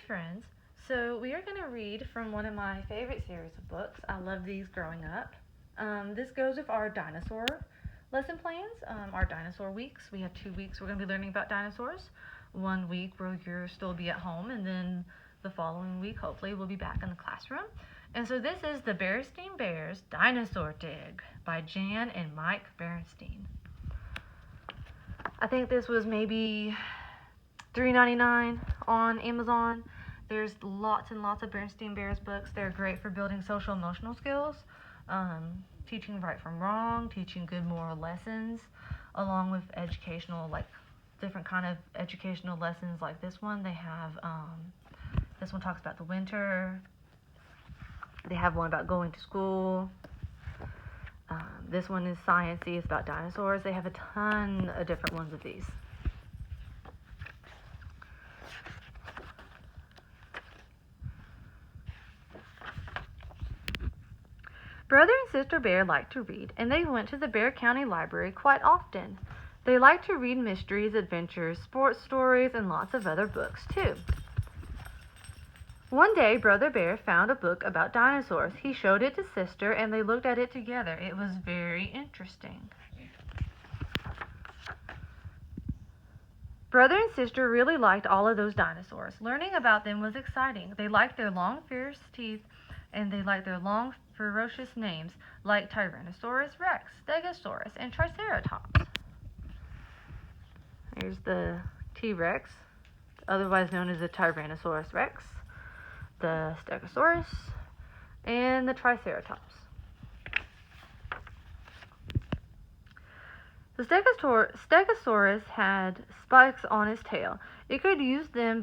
friends. So we are going to read from one of my favorite series of books. I love these growing up. This goes with our dinosaur lesson plans, our dinosaur weeks. We have 2 weeks we're going to be learning about dinosaurs. 1 week where you'll still be at home, and then the following week, hopefully, we'll be back in the classroom. And so this is the Berenstain Bears Dinosaur Dig by Jan and Mike Berenstain. I think this was maybe $3.99 on Amazon. There's lots and lots of Berenstain Bears books. They're great for building social emotional skills, teaching right from wrong, teaching good moral lessons, along with educational, like different kind of educational lessons like this one. They have, this one talks about the winter. They have one about going to school. This one is sciencey. It's about dinosaurs. They have a ton of different ones of these. Brother and Sister Bear liked to read, and they went to the Bear County Library quite often. They liked to read mysteries, adventures, sports stories, and lots of other books, too. One day, Brother Bear found a book about dinosaurs. He showed it to Sister, and they looked at it together. It was very interesting. Brother and Sister really liked all of those dinosaurs. Learning about them was exciting. They liked their long, fierce teeth, and they liked their long, ferocious names, like Tyrannosaurus Rex, Stegosaurus, and Triceratops. Here's the T-Rex, otherwise known as the Tyrannosaurus Rex, the Stegosaurus, and the Triceratops. The Stegosaurus had spikes on its tail. It could use them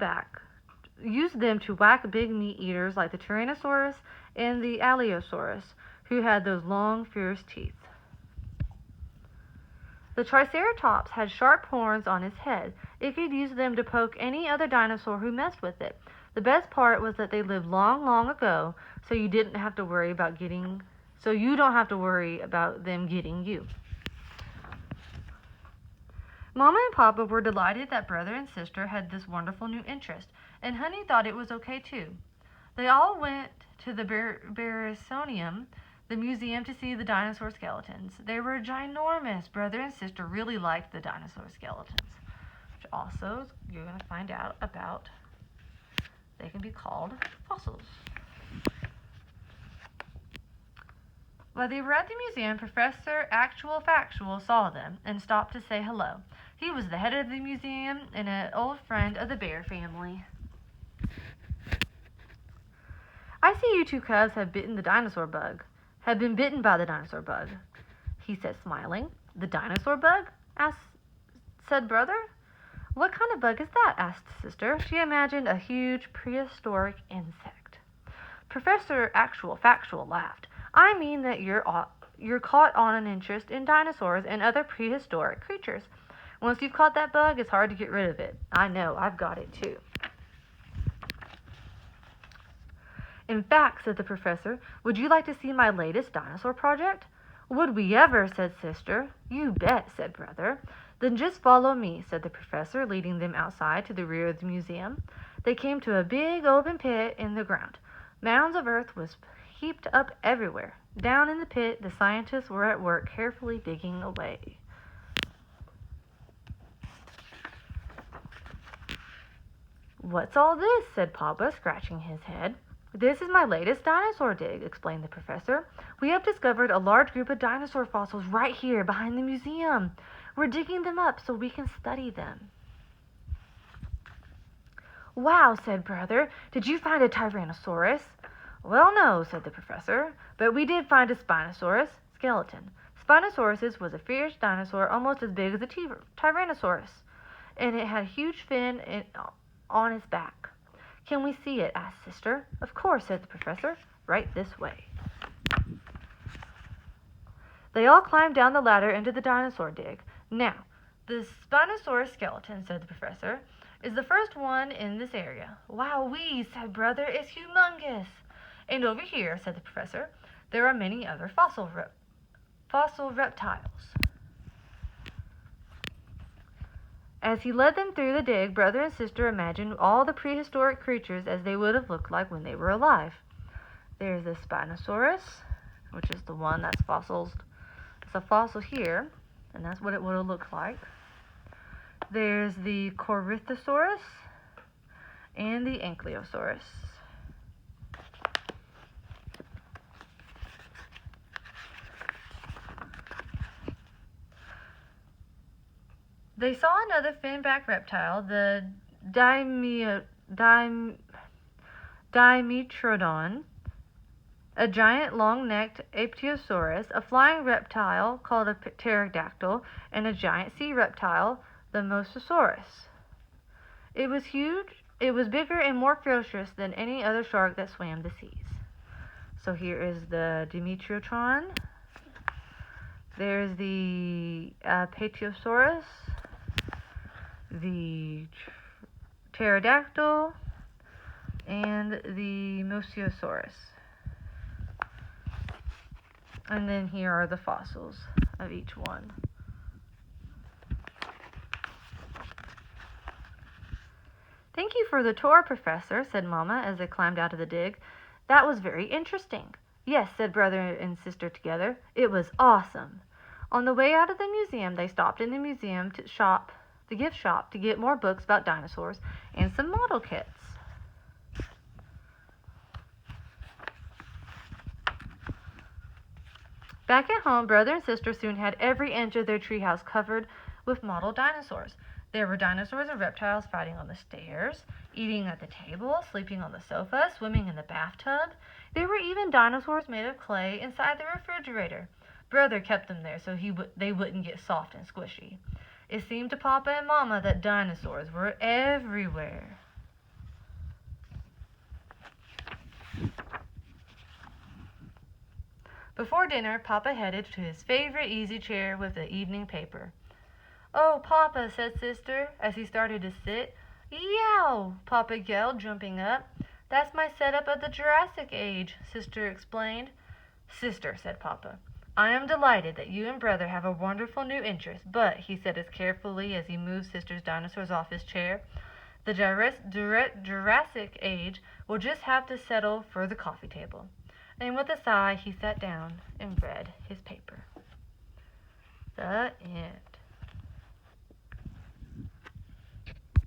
to whack big meat eaters like the Tyrannosaurus and the Allosaurus, who had those long, fierce teeth. The Triceratops had sharp horns on its head. It could use them to poke any other dinosaur who messed with it. The best part was that they lived long, long ago, so you don't have to worry about them getting you. Mama and Papa were delighted that Brother and Sister had this wonderful new interest, and Honey thought it was okay too. They all went to the Berenstain, the museum, to see the dinosaur skeletons. They were ginormous. Brother and Sister really liked the dinosaur skeletons, which also you're going to find out about. They can be called fossils. While they were at the museum, Professor Actual Factual saw them and stopped to say hello. He was the head of the museum and an old friend of the bear family. I see you two cubs have been bitten by the dinosaur bug, he said, smiling. The dinosaur bug? said Brother. What kind of bug is that? Asked Sister. She imagined a huge prehistoric insect. Professor Actual Factual laughed. I mean that you're caught on an interest in dinosaurs and other prehistoric creatures. Once you've caught that bug, it's hard to get rid of it. I know, I've got it too. In fact, said the professor, would you like to see my latest dinosaur project? Would we ever, said Sister. You bet, said Brother. Then just follow me, said the professor, leading them outside to the rear of the museum. They came to a big open pit in the ground. Mounds of earth was heaped up everywhere. Down in the pit, the scientists were at work carefully digging away. What's all this? Said Papa, scratching his head. This is my latest dinosaur dig, explained the professor. We have discovered a large group of dinosaur fossils right here behind the museum. We're digging them up so we can study them. Wow, said Brother. Did you find a Tyrannosaurus? Well, no, said the professor, but we did find a Spinosaurus skeleton. Spinosaurus was a fierce dinosaur almost as big as a Tyrannosaurus, and it had a huge fin on its back. Can we see it? Asked Sister. Of course, said the professor. Right this way. They all climbed down the ladder into the dinosaur dig. Now, the Spinosaurus skeleton, said the professor, is the first one in this area. Wowee, said Brother, it's humongous. And over here, said the professor, there are many other fossil reptiles. As he led them through the dig, brother and sister imagined all the prehistoric creatures as they would have looked like when they were alive. There's the Spinosaurus, which is the one that's fossilized. It's a fossil here, and that's what it would have looked like. There's the Corythosaurus and the Ankylosaurus. They saw another fin-back reptile, the Dimetrodon, a giant long-necked Apatosaurus, a flying reptile called a pterodactyl, and a giant sea reptile, the Mosasaurus. It was huge. It was bigger and more ferocious than any other shark that swam the seas. So here is the Dimetrodon. There's the Apatosaurus, the pterodactyl, and the Mosasaurus. And then here are the fossils of each one. Thank you for the tour, Professor, said Mama as they climbed out of the dig. That was very interesting. Yes, said brother and sister together. It was awesome. On the way out of the museum, they stopped in the museum the gift shop, to get more books about dinosaurs and some model kits. Back at home, brother and sister soon had every inch of their treehouse covered with model dinosaurs. There were dinosaurs and reptiles fighting on the stairs, eating at the table, sleeping on the sofa, swimming in the bathtub. There were even dinosaurs made of clay inside the refrigerator. Brother kept them there so they wouldn't get soft and squishy. It seemed to Papa and Mama that dinosaurs were everywhere. Before dinner, Papa headed to his favorite easy chair with the evening paper. "Oh, Papa," said Sister, as he started to sit. "Yow!" Papa yelled, jumping up. "That's my setup of the Jurassic Age," Sister explained. "Sister," said Papa, "I am delighted that you and Brother have a wonderful new interest, but," he said as carefully as he moved Sister's dinosaurs off his chair, "the Jurassic Age will just have to settle for the coffee table." And with a sigh, he sat down and read his paper. The end.